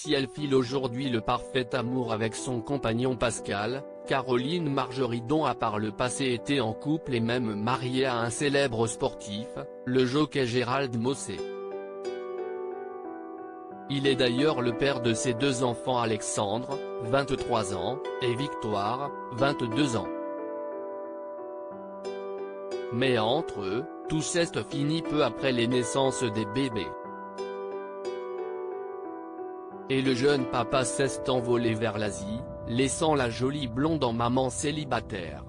si elle file aujourd'hui le parfait amour avec son compagnon Pascal, Caroline Margeridon a par le passé été en couple et même mariée à un célèbre sportif, le jockey Gérald Mossé. Il est d'ailleurs le père de ses deux enfants Alexandre, 23 ans, et Victoire, 22 ans. Mais entre eux, tout s'est fini peu après les naissances des bébés. Et le jeune papa s'est envolé vers l'Asie, laissant la jolie blonde en maman célibataire.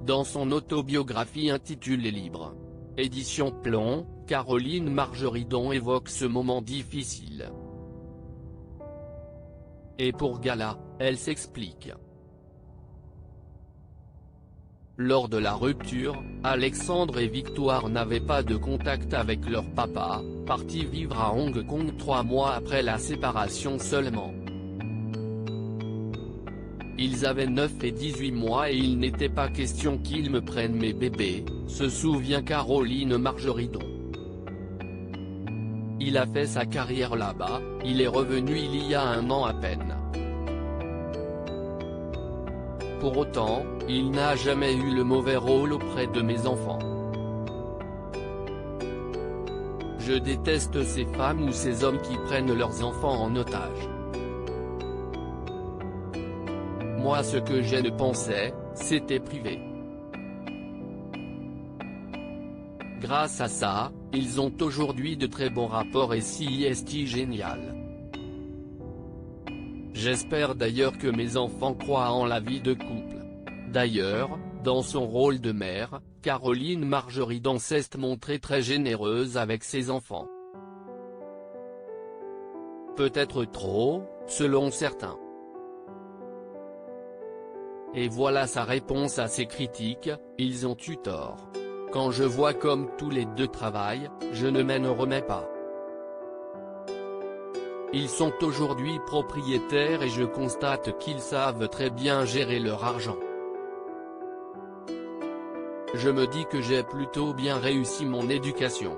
Dans son autobiographie intitulée Libre, édition Plomb, Caroline Margeridon évoque ce moment difficile. Et pour Gala, elle s'explique. Lors de la rupture, Alexandre et Victoire n'avaient pas de contact avec leur papa, parti vivre à Hong Kong 3 mois après la séparation seulement. Ils avaient 9 et 18 mois et il n'était pas question qu'ils me prennent mes bébés, se souvient Caroline Margeridon. Il a fait sa carrière là-bas, il est revenu il y a 1 an à peine. Pour autant, il n'a jamais eu le mauvais rôle auprès de mes enfants. Je déteste ces femmes ou ces hommes qui prennent leurs enfants en otage. Moi ce que je ne pensais, c'était privé. Grâce à ça, ils ont aujourd'hui de très bons rapports et c'est génial. J'espère d'ailleurs que mes enfants croient en la vie de couple. D'ailleurs, dans son rôle de mère, Caroline Margeridon s'est montrée très généreuse avec ses enfants. Peut-être trop, selon certains. Et voilà sa réponse à ces critiques, ils ont eu tort. Quand je vois comme tous les deux travaillent, je ne m'en remets pas. Ils sont aujourd'hui propriétaires et je constate qu'ils savent très bien gérer leur argent. Je me dis que j'ai plutôt bien réussi mon éducation.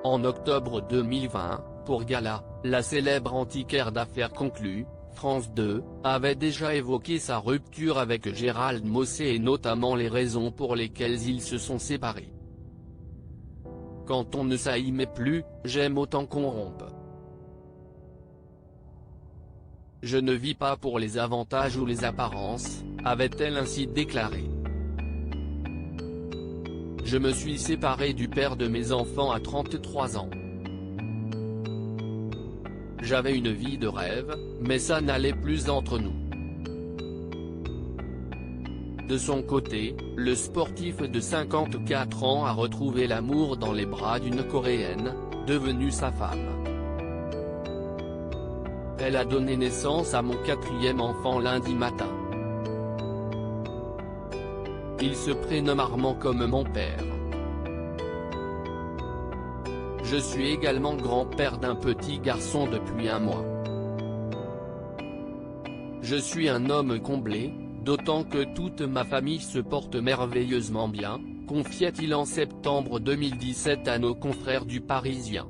En octobre 2020, pour Gala, la célèbre antiquaire d'affaires conclue, France 2, avait déjà évoqué sa rupture avec Gérald Mossé et notamment les raisons pour lesquelles ils se sont séparés. Quand on ne s'aimait plus, j'aime autant qu'on rompe. Je ne vis pas pour les avantages ou les apparences, avait-elle ainsi déclaré. Je me suis séparé du père de mes enfants à 33 ans. J'avais une vie de rêve, mais ça n'allait plus entre nous. De son côté, le sportif de 54 ans a retrouvé l'amour dans les bras d'une Coréenne, devenue sa femme. Elle a donné naissance à mon 4e enfant lundi matin. Il se prénomme Armand comme mon père. Je suis également grand-père d'un petit garçon depuis 1 mois. Je suis un homme comblé, d'autant que toute ma famille se porte merveilleusement bien, confiait-il en septembre 2017 à nos confrères du Parisien.